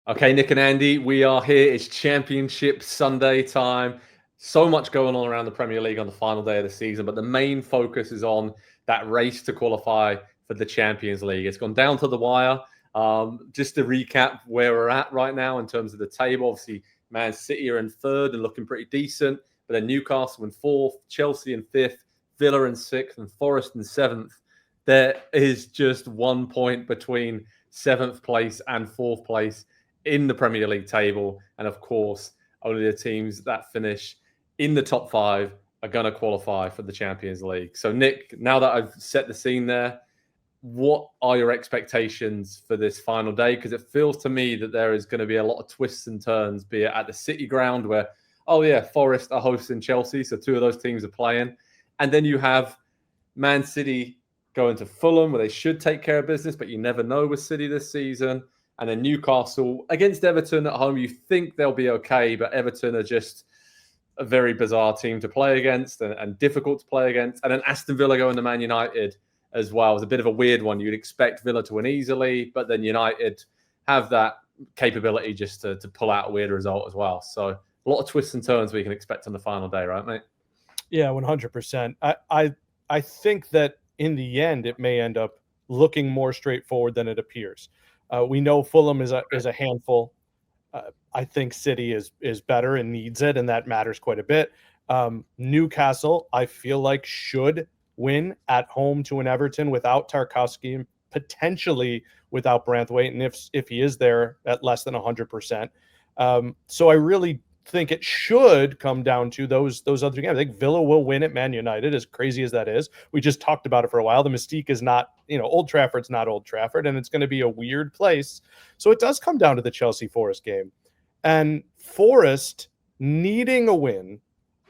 Okay, Nick and Andy, we are here. It's Championship Sunday time. So much going on around the Premier League on the final day of the season, but the main focus is on that race to qualify for the Champions League. It's gone down to the wire. Just to recap where we're at right now in terms of the table, obviously, Man City are in third and looking pretty decent, but then Newcastle in fourth, Chelsea in fifth, Villa in sixth, and Forest in seventh. There is just 1 point between seventh place and fourth place in the Premier League table. And of course, only the teams that finish in the top five are going to qualify for the Champions League. So, Nick, now that I've set the scene there, what are your expectations for this final day? Because it feels to me that there is going to be a lot of twists and turns, be it at the City ground where, oh yeah, Forest are hosting Chelsea, so two of those teams are playing. And then you have Man City going to Fulham, where they should take care of business, but you never know with City this season. And then Newcastle against Everton at home, you think they'll be okay, but Everton are just a very bizarre team to play against and difficult to play against. And then Aston Villa going to Man United as well. It was a bit of a weird one. You'd expect Villa to win easily, but then United have that capability just to pull out a weird result as well. So a lot of twists and turns we can expect on the final day, right, mate? Yeah, 100%. I think that in the end, it may end up looking more straightforward than it appears. We know Fulham is a handful. I think City is better and needs it, and that matters quite a bit. Newcastle, I feel like, should win at home to an Everton without Tarkowski, potentially without Branthwaite, and if he is there at less than 100%. So I really think it should come down to those other games. I think Villa will win at Man United, as crazy as that is. We just talked about it for a while. The mystique is not, Old Trafford's not Old Trafford, and it's going to be a weird place. So it does come down to the Chelsea-Forest game. And Forest needing a win,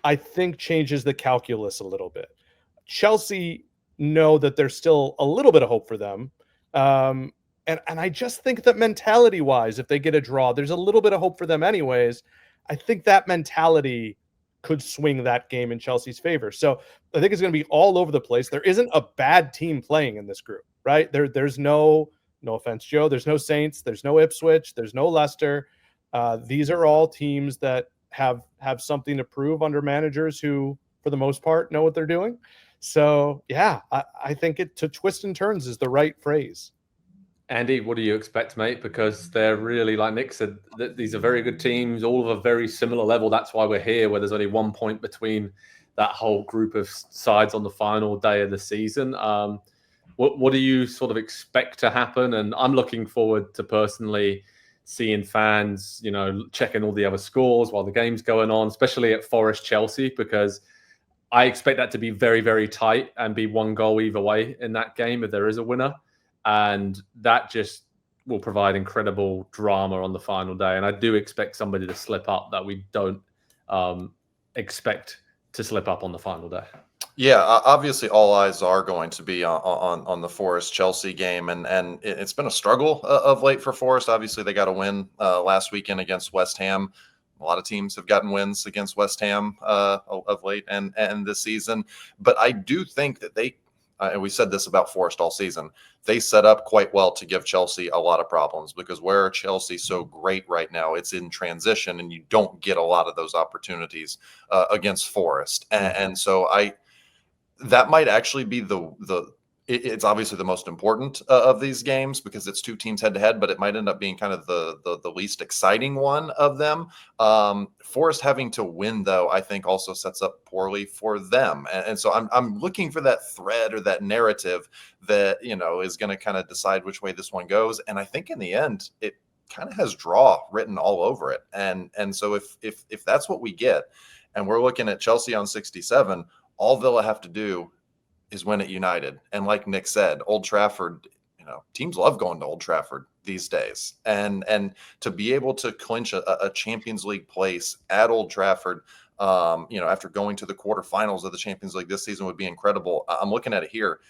I think, changes the calculus a little bit. Chelsea know that there's still a little bit of hope for them. And I just think that mentality-wise, if they get a draw, there's a little bit of hope for them anyways. I think that mentality could swing that game in Chelsea's favor. So I think it's going to be all over the place. There isn't a bad team playing in this group, right? There's no offense, Joe. There's no Saints. There's no Ipswich. There's no Leicester. These are all teams that have something to prove under managers who, for the most part, know what they're doing. So, yeah, I think to twist and turns is the right phrase. Andy, what do you expect, mate? Because they're really, like Nick said, these are very good teams, all of a very similar level. That's why we're here, where there's only 1 point between that whole group of sides on the final day of the season. What do you sort of expect to happen? And I'm looking forward to personally seeing fans, checking all the other scores while the game's going on, especially at Forest Chelsea, because I expect that to be very, very tight and be one goal either way in that game if there is a winner. And that just will provide incredible drama on the final day. And I do expect somebody to slip up that we don't expect to slip up on the final day. Yeah, obviously all eyes are going to be on the Forest-Chelsea game. And it's been a struggle of late for Forest. Obviously, they got a win last weekend against West Ham. A lot of teams have gotten wins against West Ham of late and this season. But I do think that and we said this about Forest all season, they set up quite well to give Chelsea a lot of problems, because where Chelsea's so great right now, it's in transition, and you don't get a lot of those opportunities against Forest. And so that might actually be it's obviously the most important of these games, because it's two teams head to head, but it might end up being kind of the least exciting one of them. Forest having to win, though, I think also sets up poorly for them. And so I'm looking for that thread or that narrative that, is going to kind of decide which way this one goes. And I think in the end, it kind of has draw written all over it. And so if that's what we get, and we're looking at Chelsea on 67, all Villa have to do is win at United. And like Nick said, Old Trafford, teams love going to Old Trafford these days. And to be able to clinch a Champions League place at Old Trafford, after going to the quarterfinals of the Champions League this season would be incredible. I'm looking at it here.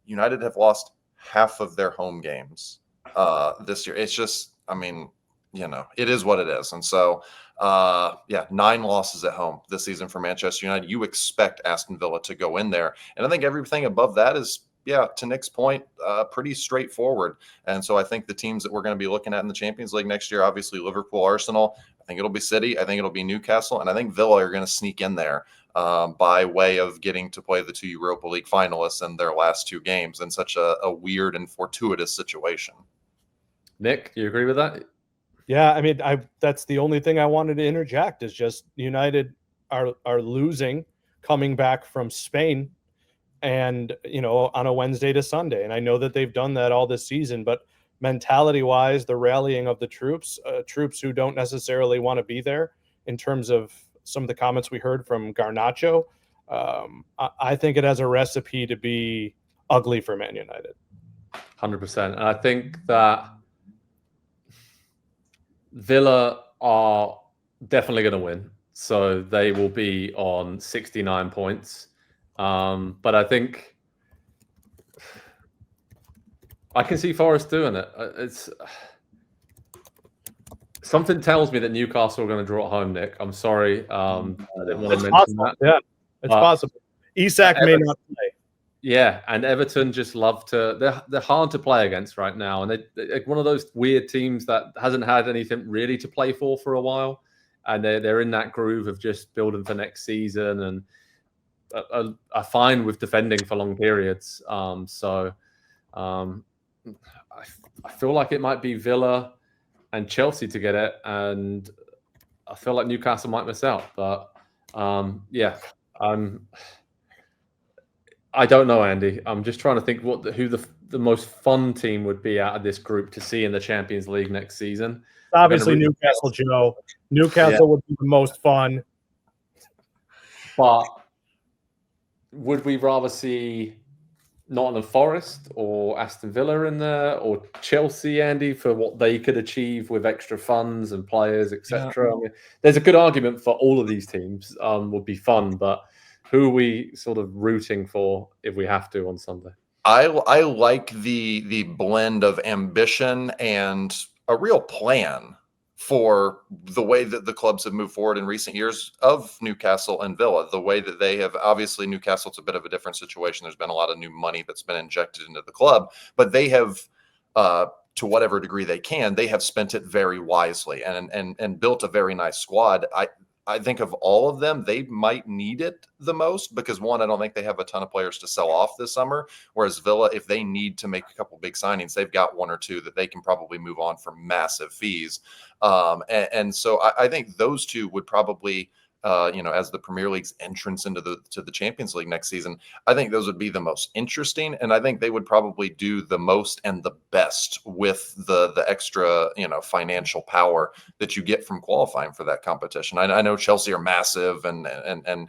United have lost half of their home games this year. It's just, it is what it is. And so, 9 losses at home this season for Manchester United. You expect Aston Villa to go in there. And I think everything above that is yeah, to Nick's point, pretty straightforward. And so I think the teams that we're going to be looking at in the Champions League next year, obviously Liverpool, Arsenal, I think it'll be City, I think it'll be Newcastle, and I think Villa are going to sneak in there by way of getting to play the 2 Europa League finalists in their last 2 games in such a weird and fortuitous situation. Nick, do you agree with that? Yeah, I mean, that's the only thing I wanted to interject is just United are losing, coming back from Spain, and on a Wednesday to Sunday. And I know that they've done that all this season, but mentality-wise, the rallying of the troops who don't necessarily want to be there, in terms of some of the comments we heard from Garnacho, I think it has a recipe to be ugly for Man United. 100%. And I think that Villa are definitely going to win. So they will be on 69 points. But I think I can see Forest doing it. It's something tells me that Newcastle are going to draw at home, Nick. I'm sorry. I didn't want to mention that. Yeah, it's possible. Isak may not play. Yeah, and Everton just love to. They're hard to play against right now, and they're one of those weird teams that hasn't had anything really to play for a while, and they're in that groove of just building for next season and are fine with defending for long periods. I feel like it might be Villa and Chelsea to get it, and I feel like Newcastle might miss out. But I don't know, Andy. I'm just trying to think who the most fun team would be out of this group to see in the Champions League next season. Obviously, Newcastle, Joe. Newcastle would be the most fun. But would we rather see Nottingham Forest or Aston Villa in there, or Chelsea, Andy, for what they could achieve with extra funds and players, etc.? Yeah. I mean, there's a good argument for all of these teams would be fun, but who are we sort of rooting for if we have to on Sunday? I like the blend of ambition and a real plan for the way that the clubs have moved forward in recent years of Newcastle and Villa. The way that they have, obviously Newcastle's a bit of a different situation. There's been a lot of new money that's been injected into the club, but they have, to whatever degree they can, they have spent it very wisely and built a very nice squad. I think of all of them, they might need it the most because, one, I don't think they have a ton of players to sell off this summer, whereas Villa, if they need to make a couple big signings, they've got 1 or 2 that they can probably move on for massive fees. And so I think those 2 would probably, as the Premier League's entrance into the Champions League next season, I think those would be the most interesting, and I think they would probably do the most and the best with the extra, financial power that you get from qualifying for that competition. I know Chelsea are massive and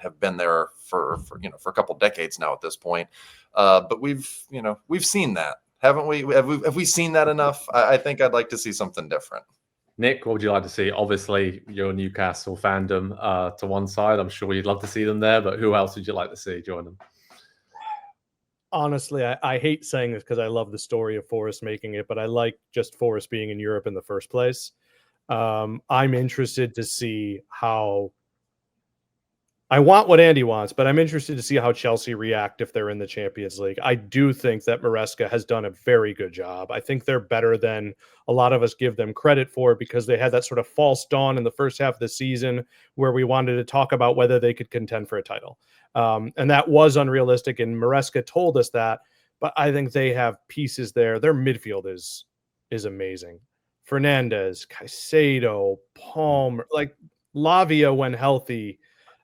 have been there for a couple decades now at this point, but we've seen that, haven't we? Have we seen that enough? I think I'd like to see something different. Nick, what would you like to see? Obviously, your Newcastle fandom to one side. I'm sure you'd love to see them there, but who else would you like to see join them? Honestly, I hate saying this because I love the story of Forest making it, but I like just Forest being in Europe in the first place. I'm interested to see how... I want what Andy wants, but I'm interested to see how Chelsea react if they're in the Champions League. I do think that Maresca has done a very good job. I think they're better than a lot of us give them credit for, because they had that sort of false dawn in the first half of the season where we wanted to talk about whether they could contend for a title. And that was unrealistic, and Maresca told us that, but I think they have pieces there. Their midfield is amazing. Fernandes, Caicedo, Palmer, like Lavia when healthy.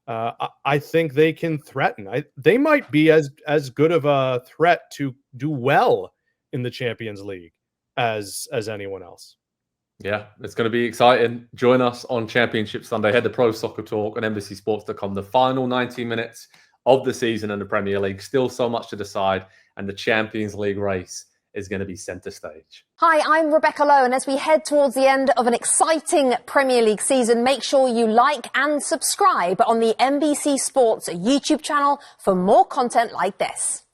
I think they can threaten. They might be as good of a threat to do well in the Champions League as anyone else. Yeah, it's going to be exciting. Join us on Championship Sunday. Head to Pro Soccer Talk on NBCSports.com. The final 90 minutes of the season in the Premier League. Still so much to decide, and the Champions League race is going to be centre stage. Hi, I'm Rebecca Lowe, and as we head towards the end of an exciting Premier League season, make sure you like and subscribe on the NBC Sports YouTube channel for more content like this.